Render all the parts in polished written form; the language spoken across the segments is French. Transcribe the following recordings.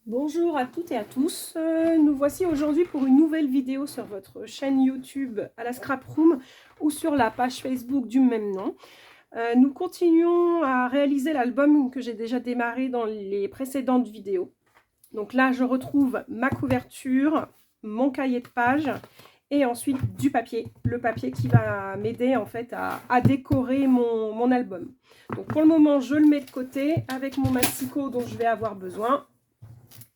Bonjour à toutes et à tous, nous voici aujourd'hui pour une nouvelle vidéo sur votre chaîne YouTube à la Scrap Room ou sur la page Facebook du même nom. Nous continuons à réaliser l'album que j'ai déjà démarré dans les précédentes vidéos. Donc là je retrouve ma couverture, mon cahier de page et ensuite du papier, le papier qui va m'aider en fait à décorer mon album. Donc pour le moment je le mets de côté avec mon masticot dont je vais avoir besoin.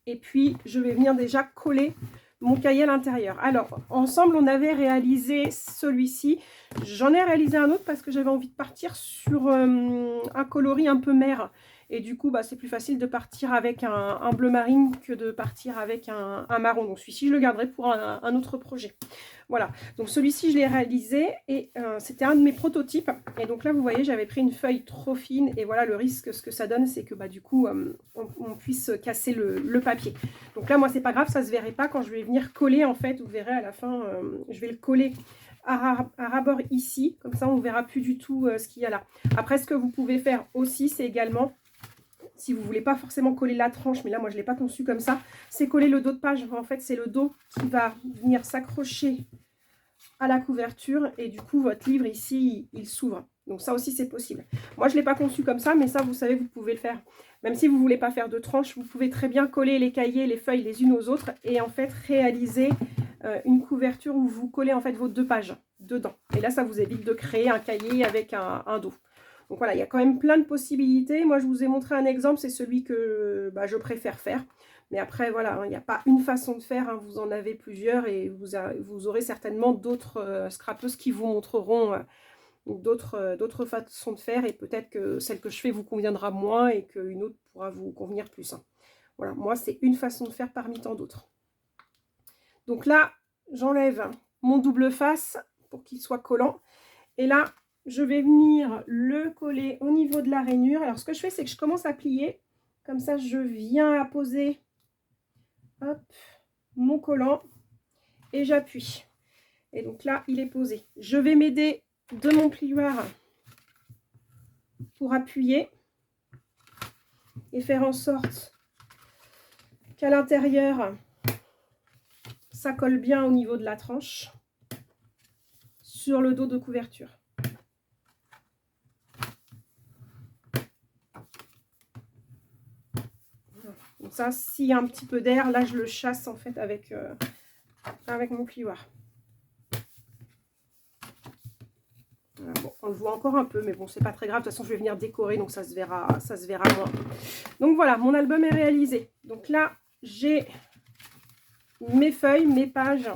Et puis, je vais venir déjà coller mon cahier à l'intérieur. Alors, ensemble, on avait réalisé celui-ci. J'en ai réalisé un autre parce que j'avais envie de partir sur un coloris un peu mer. Et du coup, c'est plus facile de partir avec un bleu marine que de partir avec un marron. Donc, celui-ci, je le garderai pour un autre projet. Voilà, donc celui-ci je l'ai réalisé et c'était un de mes prototypes. Et donc là vous voyez j'avais pris une feuille trop fine et voilà le risque, ce que ça donne c'est que du coup on puisse casser le papier. Donc là moi c'est pas grave, ça se verrait pas quand je vais venir coller en fait, vous verrez à la fin je vais le coller à ras-bord ici, comme ça on ne verra plus du tout ce qu'il y a là. Après ce que vous pouvez faire aussi c'est également, si vous ne voulez pas forcément coller la tranche, mais là moi je ne l'ai pas conçu comme ça, c'est coller le dos de page. En fait c'est le dos qui va venir s'accrocher à la couverture et du coup votre livre ici il s'ouvre. Donc ça aussi c'est possible. Moi je ne l'ai pas conçu comme ça, mais ça vous savez vous pouvez le faire. Même si vous ne voulez pas faire de tranches, vous pouvez très bien coller les cahiers, les feuilles les unes aux autres et en fait réaliser une couverture où vous collez en fait vos deux pages dedans. Et là ça vous évite de créer un cahier avec un dos. Donc voilà, il y a quand même plein de possibilités. Moi je vous ai montré un exemple, c'est celui que je préfère faire. Mais après, voilà, il n'y a pas une façon de faire, hein, vous en avez plusieurs et vous aurez certainement d'autres scrapeuses qui vous montreront d'autres façons de faire et peut-être que celle que je fais vous conviendra moins et qu'une autre pourra vous convenir plus. Hein. Voilà, moi, c'est une façon de faire parmi tant d'autres. Donc là, j'enlève mon double face pour qu'il soit collant. Et là, je vais venir le coller au niveau de la rainure. Alors, ce que je fais, c'est que je commence à plier. Comme ça, je viens à poser... Hop, mon collant et j'appuie. Et donc là, il est posé. Je vais m'aider de mon plioir pour appuyer et faire en sorte qu'à l'intérieur, ça colle bien au niveau de la tranche sur le dos de couverture. Donc ça, s'il y a un petit peu d'air, là, je le chasse en fait avec mon plioir. Bon, on le voit encore un peu, mais bon, c'est pas très grave. De toute façon, je vais venir décorer, donc ça se verra moins. Donc voilà, mon album est réalisé. Donc là, j'ai mes feuilles, mes pages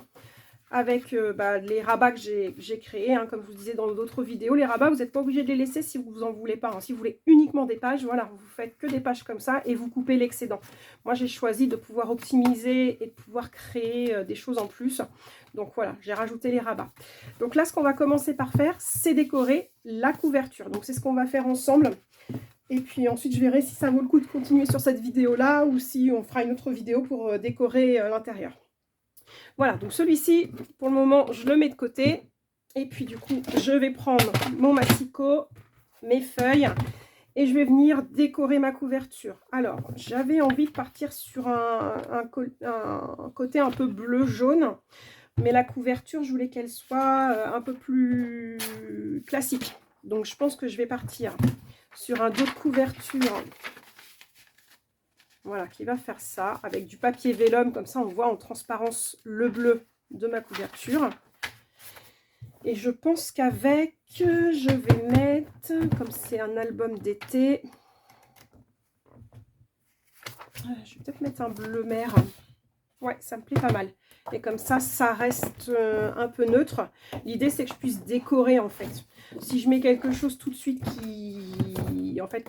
avec les rabats que j'ai créés. Hein, comme je vous disais dans d'autres vidéos, les rabats, vous n'êtes pas obligé de les laisser si vous en voulez pas. Hein. Si vous voulez uniquement des pages, voilà, vous faites que des pages comme ça et vous coupez l'excédent. Moi, j'ai choisi de pouvoir optimiser et de pouvoir créer des choses en plus. Donc voilà, j'ai rajouté les rabats. Donc là, ce qu'on va commencer par faire, c'est décorer la couverture. Donc c'est ce qu'on va faire ensemble. Et puis ensuite, je verrai si ça vaut le coup de continuer sur cette vidéo-là ou si on fera une autre vidéo pour décorer l'intérieur. Voilà, donc celui-ci, pour le moment, je le mets de côté. Et puis du coup, je vais prendre mon masticot, mes feuilles, et je vais venir décorer ma couverture. Alors, j'avais envie de partir sur un côté un peu bleu-jaune. Mais la couverture, je voulais qu'elle soit un peu plus classique. Donc, je pense que je vais partir sur un dos de couverture. Voilà, qui va faire ça. Avec du papier vélum. Comme ça, on voit en transparence le bleu de ma couverture. Et je pense qu'avec, je vais mettre, comme c'est un album d'été, je vais peut-être mettre un bleu mer. Ouais, ça me plaît pas mal. Et comme ça, ça reste un peu neutre. L'idée, c'est que je puisse décorer, en fait. Si je mets quelque chose tout de suite qui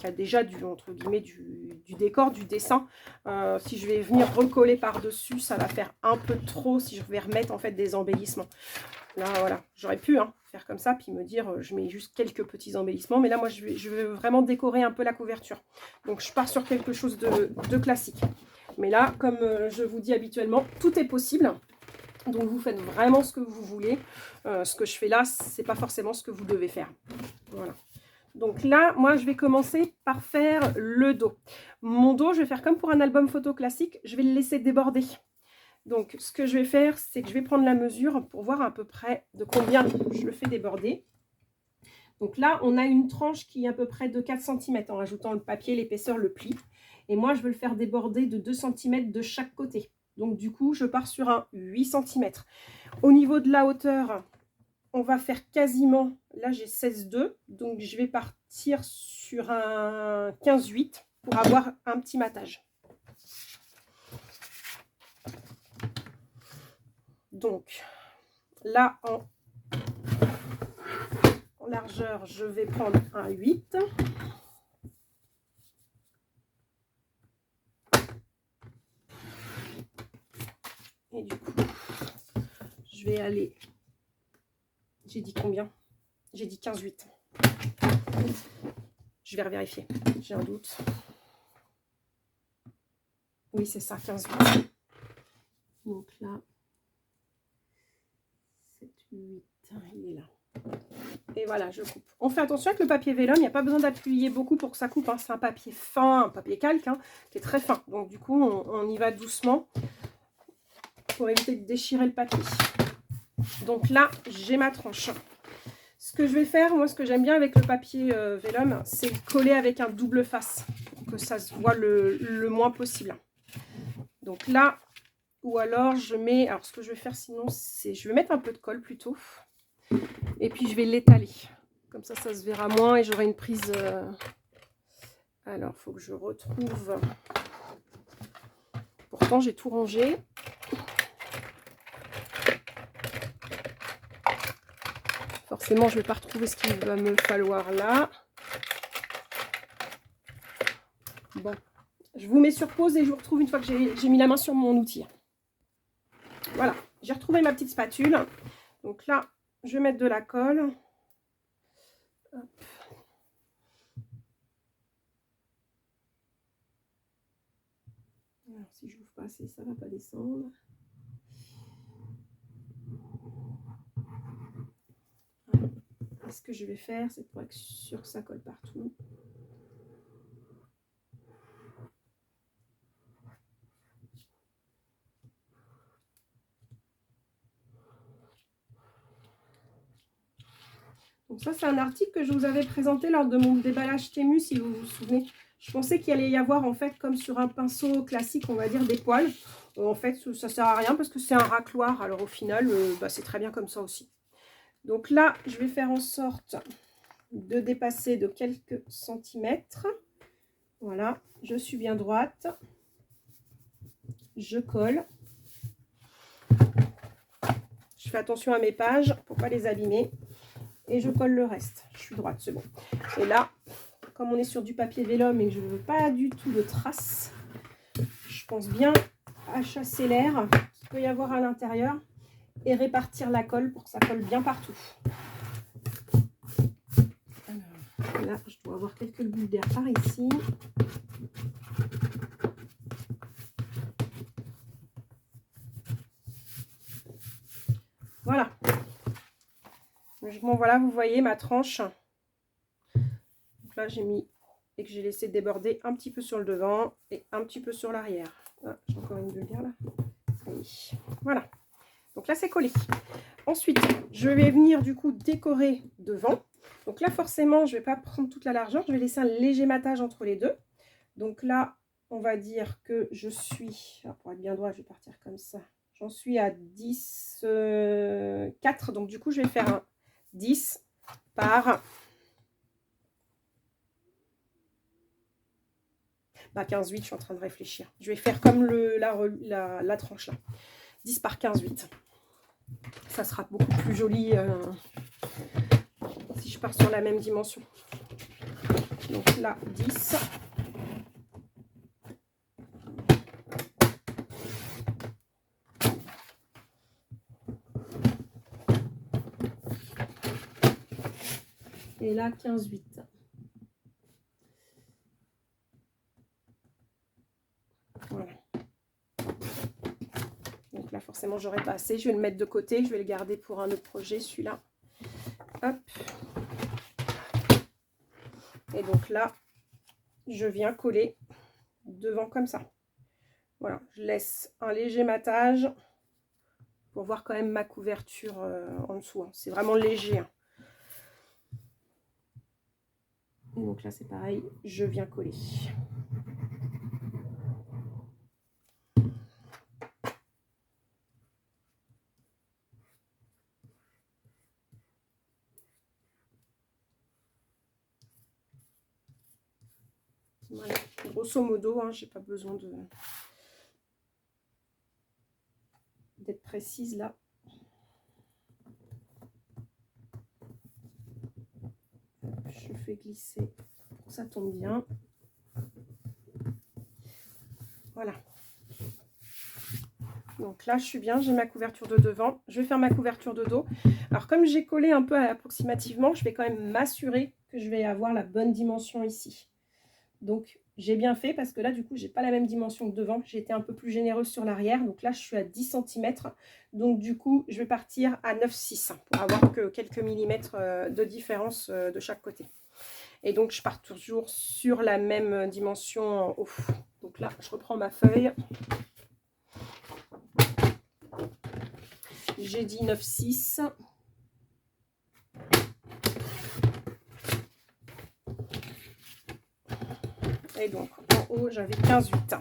a déjà entre guillemets, du décor, du dessin, si je vais venir recoller par-dessus, ça va faire un peu trop si je vais remettre, en fait, des embellissements. Là, voilà, j'aurais pu faire comme ça, puis me dire, je mets juste quelques petits embellissements. Mais là, moi, je veux vraiment décorer un peu la couverture. Donc, je pars sur quelque chose de classique. Mais là, comme je vous dis habituellement, tout est possible. Donc, vous faites vraiment ce que vous voulez. Ce que je fais là, c'est pas forcément ce que vous devez faire. Voilà. Donc là, moi, je vais commencer par faire le dos. Mon dos, je vais faire comme pour un album photo classique, je vais le laisser déborder. Donc, ce que je vais faire, c'est que je vais prendre la mesure pour voir à peu près de combien je le fais déborder. Donc là, on a une tranche qui est à peu près de 4 cm en rajoutant le papier, l'épaisseur, le pli. Et moi, je veux le faire déborder de 2 cm de chaque côté. Donc du coup, je pars sur un 8 cm. Au niveau de la hauteur, on va faire quasiment, là j'ai 16,2, donc je vais partir sur un 15,8 pour avoir un petit matage. Donc là, en largeur, je vais prendre un 8. Et du coup, je vais aller... J'ai dit combien? J'ai dit 15,8. Je vais revérifier. J'ai un doute. Oui, c'est ça, 15,8. Donc là, 7, 8, il est là. Et voilà, je coupe. On fait attention avec le papier vélum, il n'y a pas besoin d'appuyer beaucoup pour que ça coupe. Hein. C'est un papier fin, un papier calque, hein, qui est très fin. Donc du coup, on y va doucement pour éviter de déchirer le papier. Donc là, j'ai ma tranche. Ce que je vais faire, moi, ce que j'aime bien avec le papier vélum, c'est coller avec un double face, pour que ça se voit le moins possible. Donc là, ou alors je mets, alors ce que je vais faire sinon, c'est, je vais mettre un peu de colle plutôt. Et puis je vais l'étaler. Comme ça, ça se verra moins et j'aurai une prise. Alors, il faut que je retrouve. Pourtant, j'ai tout rangé. Forcément, je ne vais pas retrouver ce qu'il va me falloir là. Bon, je vous mets sur pause et je vous retrouve une fois que j'ai mis la main sur mon outil. Voilà, j'ai retrouvé ma petite spatule. Donc là, je vais mettre de la colle. Hop. Alors, si je n'ouvre pas assez, ça ne va pas descendre. Et ce que je vais faire, c'est pour être sûr que ça colle partout. Donc ça, c'est un article que je vous avais présenté lors de mon déballage Temu, si vous vous souvenez. Je pensais qu'il allait y avoir, en fait, comme sur un pinceau classique, on va dire, des poils. En fait, ça ne sert à rien parce que c'est un racloir. Alors, au final, c'est très bien comme ça aussi. Donc là, je vais faire en sorte de dépasser de quelques centimètres. Voilà, je suis bien droite. Je colle. Je fais attention à mes pages pour ne pas les abîmer. Et je colle le reste. Je suis droite, c'est bon. Et là, comme on est sur du papier vélum et que je ne veux pas du tout de traces, je pense bien à chasser l'air qu'il peut y avoir à l'intérieur et répartir la colle pour que ça colle bien partout. Alors, là, je dois avoir quelques bulles d'air par ici. Voilà. Bon, voilà, vous voyez ma tranche. Donc là, j'ai mis et que j'ai laissé déborder un petit peu sur le devant et un petit peu sur l'arrière. Ah, j'ai encore une bulle d'air là. Ça y est. Voilà. Donc là, c'est collé. Ensuite, je vais venir du coup décorer devant. Donc là, forcément, je ne vais pas prendre toute la largeur. Je vais laisser un léger matage entre les deux. Donc là, on va dire que je suis... Alors pour être bien droit, je vais partir comme ça. J'en suis à 10, 4. Donc du coup, je vais faire un 10 par 15,8, je suis en train de réfléchir. Je vais faire comme la tranche là. 10 par 15,8. Ça sera beaucoup plus joli si je pars sur la même dimension. Donc là, 10. Et là, 15,8. Voilà. Donc là, forcément, j'aurai pas assez. Je vais le mettre de côté. Je vais le garder pour un autre projet, celui-là. Hop. Et donc là, je viens coller devant comme ça. Voilà, je laisse un léger matage pour voir quand même ma couverture en dessous. Hein. C'est vraiment léger. Hein. Et donc là, c'est pareil, je viens coller. Voilà, grosso modo, hein, j'ai pas besoin d'être précise là. Je fais glisser pour que ça tombe bien. Voilà. Donc là, je suis bien, j'ai ma couverture de devant. Je vais faire ma couverture de dos. Alors, comme j'ai collé un peu approximativement, je vais quand même m'assurer que je vais avoir la bonne dimension ici. Donc, j'ai bien fait parce que là, du coup, j'ai pas la même dimension que devant. J'ai été un peu plus généreuse sur l'arrière. Donc là, je suis à 10 cm. Donc, du coup, je vais partir à 9,6 pour avoir que quelques millimètres de différence de chaque côté. Et donc, je pars toujours sur la même dimension en haut. Donc là, je reprends ma feuille. J'ai dit 9,6. Et donc, en haut, j'avais 15,8.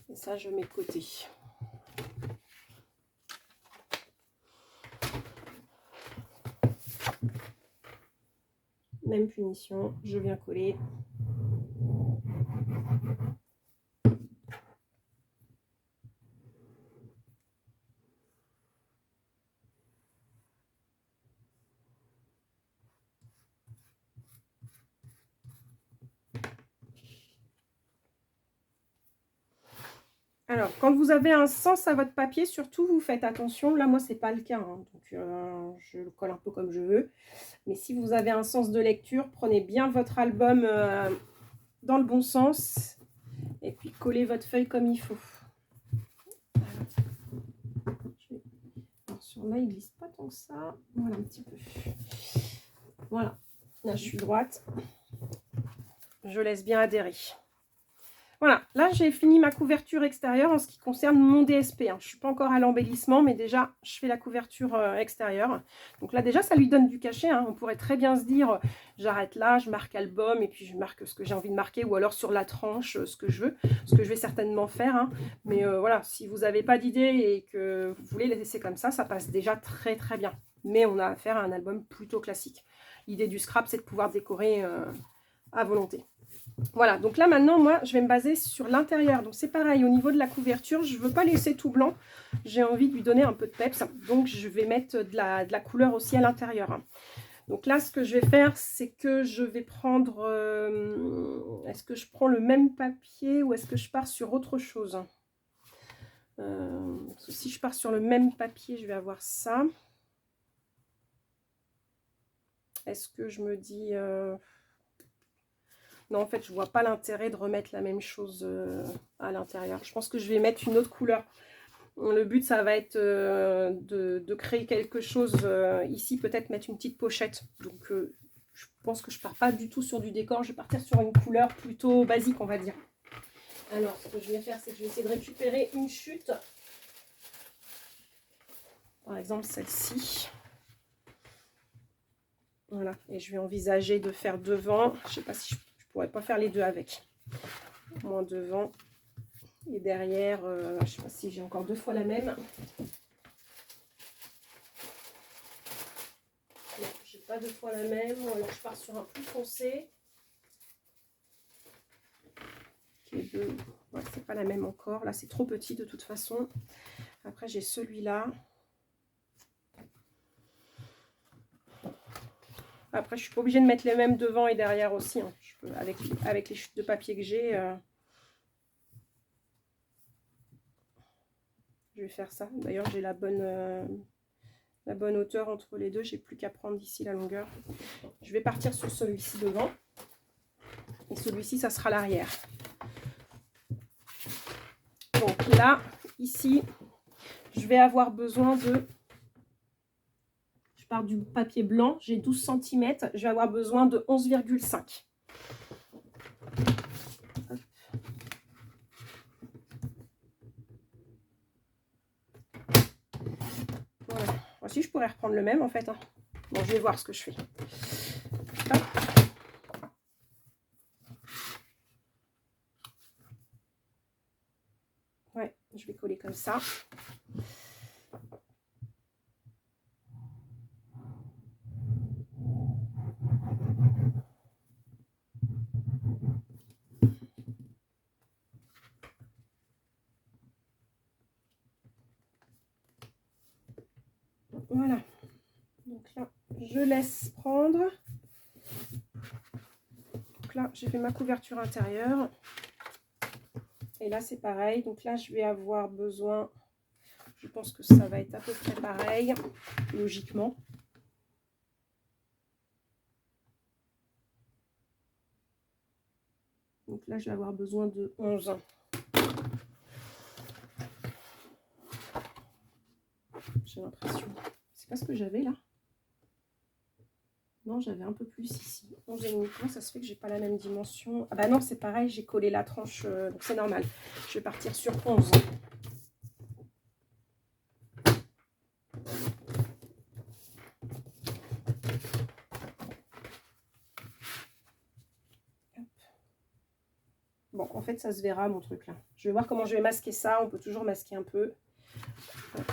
Et ça, je mets de côté. Même punition, je viens coller. Alors, quand vous avez un sens à votre papier, surtout, vous faites attention. Là, moi, c'est pas le cas. Hein, donc, je le colle un peu comme je veux. Mais si vous avez un sens de lecture, prenez bien votre album dans le bon sens. Et puis, collez votre feuille comme il faut. Attention, là, il glisse pas tant que ça. Voilà, un petit peu. Voilà. Là, je suis droite. Je laisse bien adhérer. Voilà, là j'ai fini ma couverture extérieure en ce qui concerne mon DSP. Hein. Je ne suis pas encore à l'embellissement, mais déjà je fais la couverture extérieure. Donc là déjà ça lui donne du cachet. Hein. On pourrait très bien se dire, j'arrête là, je marque album et puis je marque ce que j'ai envie de marquer, ou alors sur la tranche ce que je veux, ce que je vais certainement faire. Hein. Mais voilà, si vous n'avez pas d'idée et que vous voulez les laisser comme ça passe déjà très très bien. Mais on a affaire à un album plutôt classique. L'idée du scrap, c'est de pouvoir décorer à volonté. Voilà, donc là maintenant, moi, je vais me baser sur l'intérieur. Donc c'est pareil, au niveau de la couverture, je ne veux pas laisser tout blanc. J'ai envie de lui donner un peu de peps. Donc je vais mettre de la couleur aussi à l'intérieur. Donc là, ce que je vais faire, c'est que je vais prendre... est-ce que je prends le même papier ou est-ce que je pars sur autre chose? Parce que si je pars sur le même papier, je vais avoir ça. Est-ce que je me dis... Non, en fait, je vois pas l'intérêt de remettre la même chose à l'intérieur. Je pense que je vais mettre une autre couleur. Le but, ça va être de créer quelque chose ici, peut-être mettre une petite pochette. Donc, je pense que je pars pas du tout sur du décor. Je vais partir sur une couleur plutôt basique, on va dire. Alors, ce que je vais faire, c'est que je vais essayer de récupérer une chute. Par exemple, celle-ci. Voilà. Et je vais envisager de faire devant. Je sais pas si je pourrais pas faire les deux avec. Moins devant et derrière, je sais pas si j'ai encore deux fois la même. Non, j'ai pas deux fois la même, ou alors je pars sur un plus foncé. Les deux, ouais, c'est pas la même encore. Là, c'est trop petit de toute façon. Après, j'ai celui-là. Après, je suis pas obligée de mettre les mêmes devant et derrière aussi. Hein. Je peux, avec les chutes de papier que j'ai, je vais faire ça. D'ailleurs, j'ai la bonne hauteur entre les deux. J'ai plus qu'à prendre d'ici la longueur. Je vais partir sur celui-ci devant. Et celui-ci, ça sera l'arrière. Donc là, ici, je vais avoir besoin de... Je pars du papier blanc, j'ai 12 cm, je vais avoir besoin de 11,5. Voilà. Voici, je pourrais reprendre le même en fait. Hein. Bon, je vais voir ce que je fais. Hop. Ouais, je vais coller comme ça. Voilà. Donc là, je laisse prendre. Donc là, j'ai fait ma couverture intérieure. Et là, c'est pareil. Donc là, je vais avoir besoin... Je pense que ça va être à peu près pareil, logiquement. Donc là, je vais avoir besoin de 11. J'ai l'impression. C'est pas ce que j'avais là. Non, j'avais un peu plus ici. 11,5. Comment ça se fait que j'ai pas la même dimension? Ah bah non, c'est pareil, j'ai collé la tranche, donc c'est normal. Je vais partir sur 11. Bon, en fait, ça se verra mon truc là. Je vais voir comment je vais masquer ça. On peut toujours masquer un peu. Hop.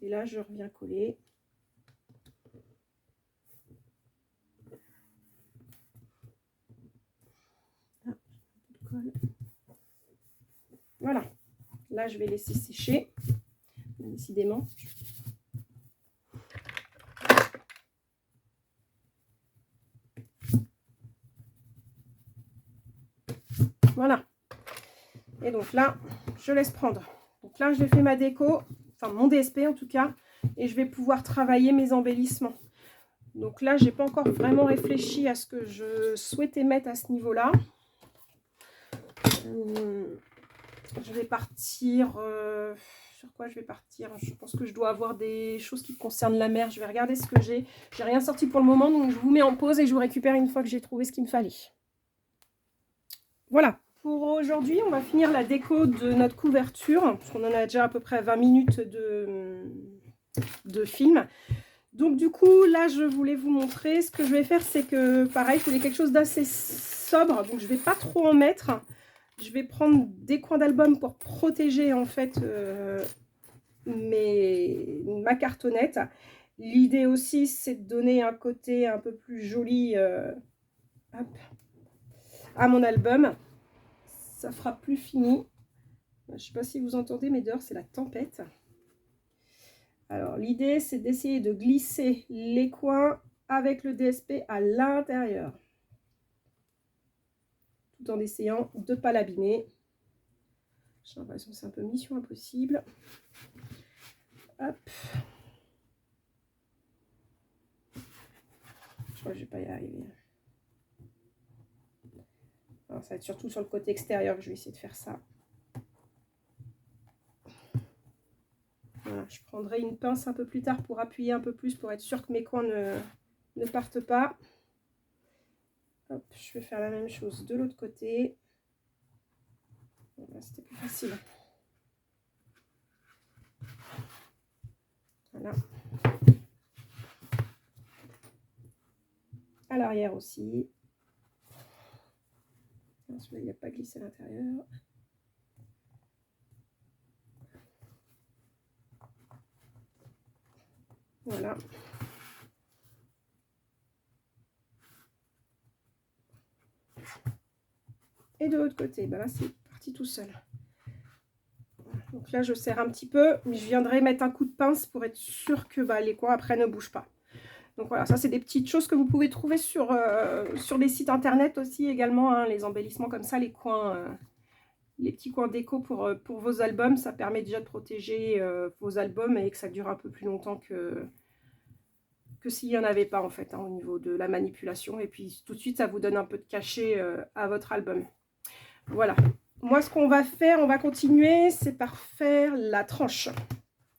Et là, je reviens coller. Ah, voilà. Là, je vais laisser sécher. Décidément. Voilà. Et donc là, je laisse prendre. Donc là, j'ai fait ma déco, enfin mon DSP en tout cas, et je vais pouvoir travailler mes embellissements. Donc là, j'ai pas encore vraiment réfléchi à ce que je souhaitais mettre à ce niveau-là. Je vais partir... sur quoi je vais partir? Je pense que je dois avoir des choses qui concernent la mer. Je vais regarder ce que j'ai. J'ai rien sorti pour le moment, donc je vous mets en pause et je vous récupère une fois que j'ai trouvé ce qu'il me fallait. Voilà. Pour aujourd'hui, on va finir la déco de notre couverture, parce qu'on en a déjà à peu près 20 minutes de film. Donc du coup, là, je voulais vous montrer. Ce que je vais faire, c'est que, pareil, je voulais quelque chose d'assez sobre, donc je ne vais pas trop en mettre. Je vais prendre des coins d'album pour protéger, en fait, ma cartonnette. L'idée aussi, c'est de donner un côté un peu plus joli hop, à mon album. Ça fera plus fini. Je ne sais pas si vous entendez, mais dehors, c'est la tempête. Alors, l'idée, c'est d'essayer de glisser les coins avec le DSP à l'intérieur. Tout en essayant de ne pas l'abîmer. J'ai l'impression que c'est un peu mission impossible. Hop. Je crois que je ne vais pas y arriver. Alors, ça va être surtout sur le côté extérieur que je vais essayer de faire ça. Voilà, je prendrai une pince un peu plus tard pour appuyer un peu plus, pour être sûr que mes coins ne partent pas. Hop, je vais faire la même chose de l'autre côté. Voilà, c'était plus facile. Voilà. À l'arrière aussi. Celui-là, il n'a pas glissé à l'intérieur. Voilà. Et de l'autre côté, ben là, c'est parti tout seul. Donc là, je serre un petit peu, mais je viendrai mettre un coup de pince pour être sûr que les coins après ne bougent pas. Donc voilà, ça c'est des petites choses que vous pouvez trouver sur les sites internet aussi également, hein, les embellissements comme ça, les coins, les petits coins déco pour vos albums. Ça permet déjà de protéger vos albums et que ça dure un peu plus longtemps que que s'il n'y en avait pas en fait, hein, au niveau de la manipulation. Et puis tout de suite, ça vous donne un peu de cachet à votre album. Voilà. Moi, ce qu'on va faire, on va continuer, c'est par faire la tranche.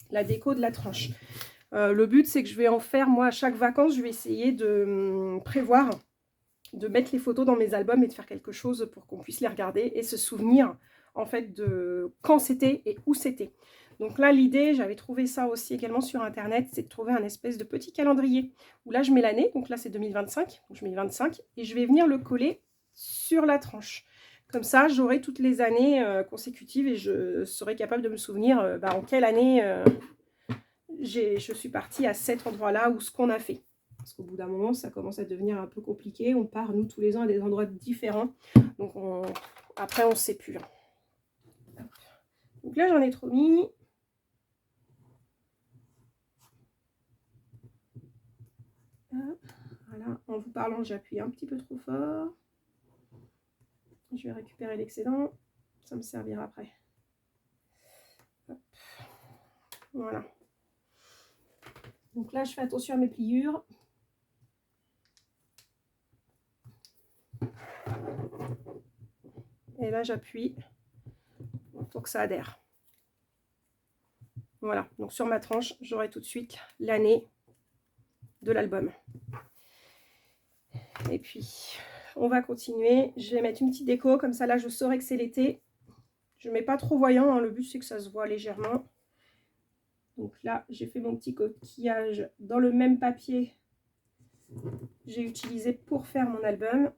La déco de la tranche. Le but, c'est que je vais en faire, moi, à chaque vacances, je vais essayer de prévoir, de mettre les photos dans mes albums et de faire quelque chose pour qu'on puisse les regarder et se souvenir, en fait, de quand c'était et où c'était. Donc là, l'idée, j'avais trouvé ça aussi également sur Internet, c'est de trouver un espèce de petit calendrier où là, je mets l'année, donc là, c'est 2025, donc je mets 25, et je vais venir le coller sur la tranche. Comme ça, j'aurai toutes les années consécutives et je serai capable de me souvenir en quelle année je suis partie à cet endroit-là ou ce qu'on a fait. Parce qu'au bout d'un moment, ça commence à devenir un peu compliqué. On part, nous, tous les ans, à des endroits différents. Donc, après, on ne sait plus. Donc là, j'en ai trop mis. Voilà, en vous parlant, j'ai appuyé un petit peu trop fort. Je vais récupérer l'excédent. Ça me servira après. Hop. Voilà. Donc là, je fais attention à mes pliures. Et là, j'appuie pour que ça adhère. Voilà, donc sur ma tranche, j'aurai tout de suite l'année de l'album. Et puis, on va continuer. Je vais mettre une petite déco, comme ça, là, je saurai que c'est l'été. Je ne mets pas trop voyant, hein. Le but, c'est que ça se voit légèrement. Donc là, j'ai fait mon petit coquillage dans le même papier que j'ai utilisé pour faire mon album.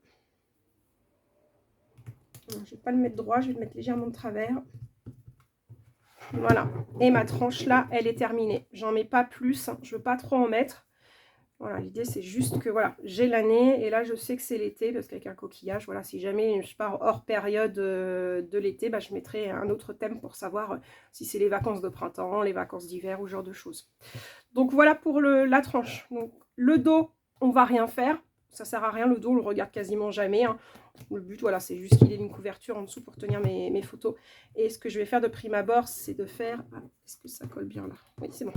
Je ne vais pas le mettre droit, je vais le mettre légèrement de travers. Voilà. Et ma tranche, là, elle est terminée. J'en mets pas plus, hein. Je ne veux pas trop en mettre. Voilà, l'idée c'est juste que voilà, j'ai l'année et là je sais que c'est l'été parce qu'avec un coquillage, voilà, si jamais je pars hors période de l'été, bah, je mettrai un autre thème pour savoir si c'est les vacances de printemps, les vacances d'hiver ou ce genre de choses. Donc voilà pour la tranche. Donc le dos, on va rien faire. Ça sert à rien, le dos, on le regarde quasiment jamais, hein. Le but, voilà, c'est juste qu'il ait une couverture en dessous pour tenir mes photos. Et ce que je vais faire de prime abord, c'est de faire... Ah, est-ce que ça colle bien là? Oui, c'est bon.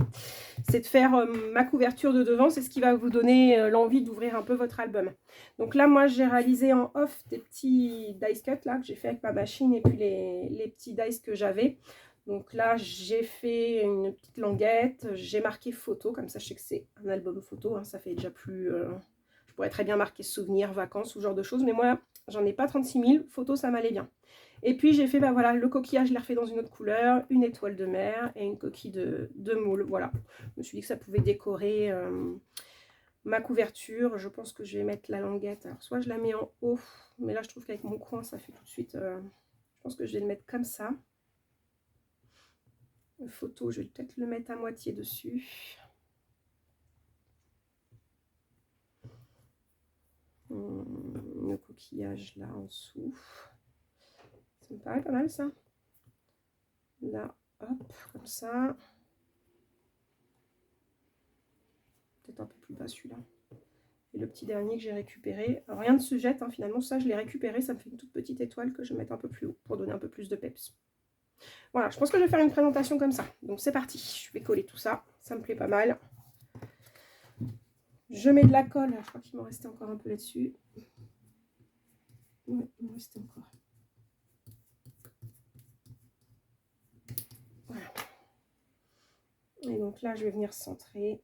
C'est de faire ma couverture de devant. C'est ce qui va vous donner l'envie d'ouvrir un peu votre album. Donc là, moi, j'ai réalisé en off des petits dice cuts là, que j'ai fait avec ma machine et puis les petits dice que j'avais. Donc là, j'ai fait une petite languette. J'ai marqué photo. Comme ça, je sais que c'est un album photo, hein, ça fait déjà plus... Je pourrais très bien marquer souvenirs, vacances, ce genre de choses. Mais moi, j'en ai pas 36 000. Photos, ça m'allait bien. Et puis j'ai fait, bah voilà, le coquillage, je l'ai refait dans une autre couleur, une étoile de mer et une coquille de moule. Voilà, je me suis dit que ça pouvait décorer ma couverture. Je pense que je vais mettre la languette. Alors soit je la mets en haut, mais là je trouve qu'avec mon coin, ça fait tout de suite... je pense que je vais le mettre comme ça. Une photo, je vais peut-être le mettre à moitié dessus. Le coquillage là en dessous. Ça me paraît pas mal ça. Là, hop, comme ça. Peut-être un peu plus bas celui-là. Et le petit dernier que j'ai récupéré. Alors, rien ne se jette, hein, finalement, ça je l'ai récupéré. Ça me fait une toute petite étoile que je vais mettre un peu plus haut pour donner un peu plus de peps. Voilà, je pense que je vais faire une présentation comme ça. Donc c'est parti, je vais coller tout ça. Ça me plaît pas mal. Je mets de la colle. Je crois qu'il m'en restait encore un peu là-dessus. Oui, il m'en restait encore. Voilà. Et donc là, je vais venir centrer.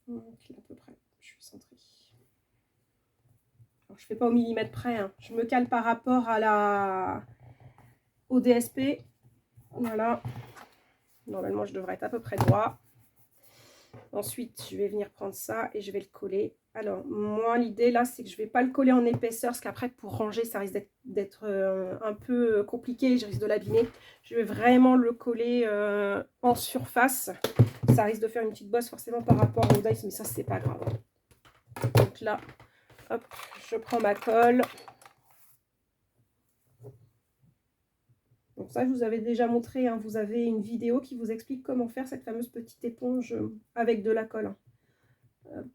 Donc là, à peu près, je suis centrée. Alors, je ne fais pas au millimètre près, hein. Je me cale par rapport à au DSP. Voilà. Normalement, je devrais être à peu près droit. Ensuite, je vais venir prendre ça et je vais le coller. Alors, moi, l'idée là, c'est que je ne vais pas le coller en épaisseur, parce qu'après, pour ranger, ça risque d'être un peu compliqué. Je risque de l'abîmer. Je vais vraiment le coller en surface. Ça risque de faire une petite bosse forcément par rapport au dice, mais ça, c'est pas grave. Donc là, hop, je prends ma colle. Donc ça, je vous avais déjà montré, hein, vous avez une vidéo qui vous explique comment faire cette fameuse petite éponge avec de la colle. Hop.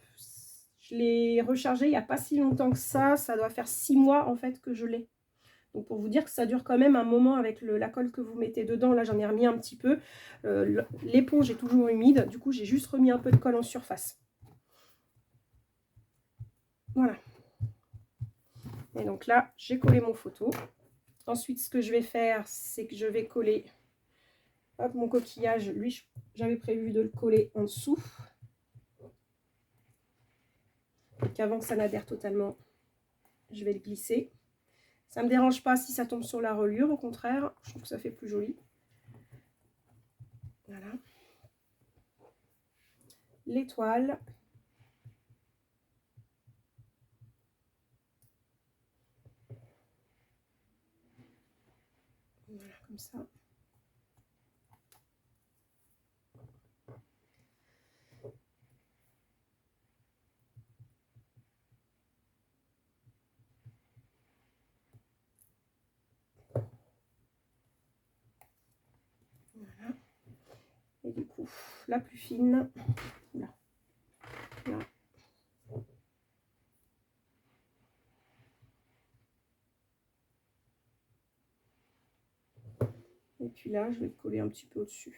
Je l'ai rechargée il n'y a pas si longtemps que ça doit faire 6 mois en fait que je l'ai. Donc pour vous dire que ça dure quand même un moment avec la colle que vous mettez dedans. Là j'en ai remis un petit peu. L'éponge est toujours humide, du coup j'ai juste remis un peu de colle en surface. Voilà. Et donc là j'ai collé mon photo. Ensuite ce que je vais faire, c'est que je vais coller hop, mon coquillage. Lui j'avais prévu de le coller en dessous. Donc avant que ça n'adhère totalement, je vais le glisser. Ça ne me dérange pas si ça tombe sur la reliure, au contraire, je trouve que ça fait plus joli. Voilà. L'étoile. Voilà, comme ça. Voilà. Et du coup, la plus fine, là. Là. Et puis là, je vais le coller un petit peu au-dessus.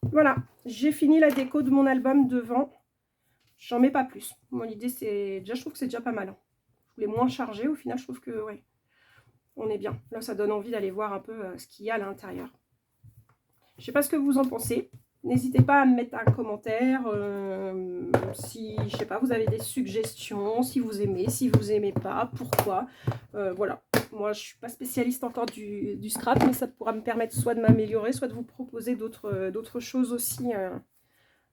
Voilà, j'ai fini la déco de mon album devant. J'en mets pas plus. Mon idée, c'est... Déjà, je trouve que c'est déjà pas mal. Je voulais moins charger. Au final, je trouve que, ouais, on est bien. Là, ça donne envie d'aller voir un peu ce qu'il y a à l'intérieur. Je sais pas ce que vous en pensez. N'hésitez pas à me mettre un commentaire si, je sais pas, vous avez des suggestions, si vous aimez, si vous aimez pas, pourquoi. Voilà. Moi, je suis pas spécialiste encore du scrap, mais ça pourra me permettre soit de m'améliorer, soit de vous proposer d'autres choses aussi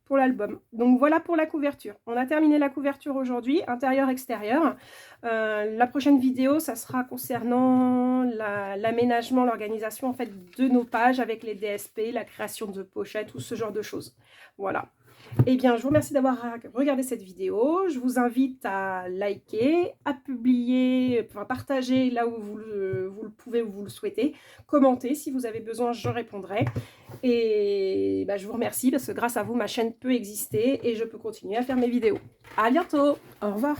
pour l'album. Donc voilà pour la couverture. On a terminé la couverture aujourd'hui, intérieur-extérieur. La prochaine vidéo, ça sera concernant l'aménagement, l'organisation en fait de nos pages avec les DSP, la création de pochettes ou ce genre de choses. Voilà. Eh bien, je vous remercie d'avoir regardé cette vidéo. Je vous invite à liker, à publier, enfin partager là où vous le pouvez, où vous le souhaitez. Commentez, si vous avez besoin, je répondrai. Et bah, je vous remercie parce que grâce à vous, ma chaîne peut exister et je peux continuer à faire mes vidéos. À bientôt. Au revoir.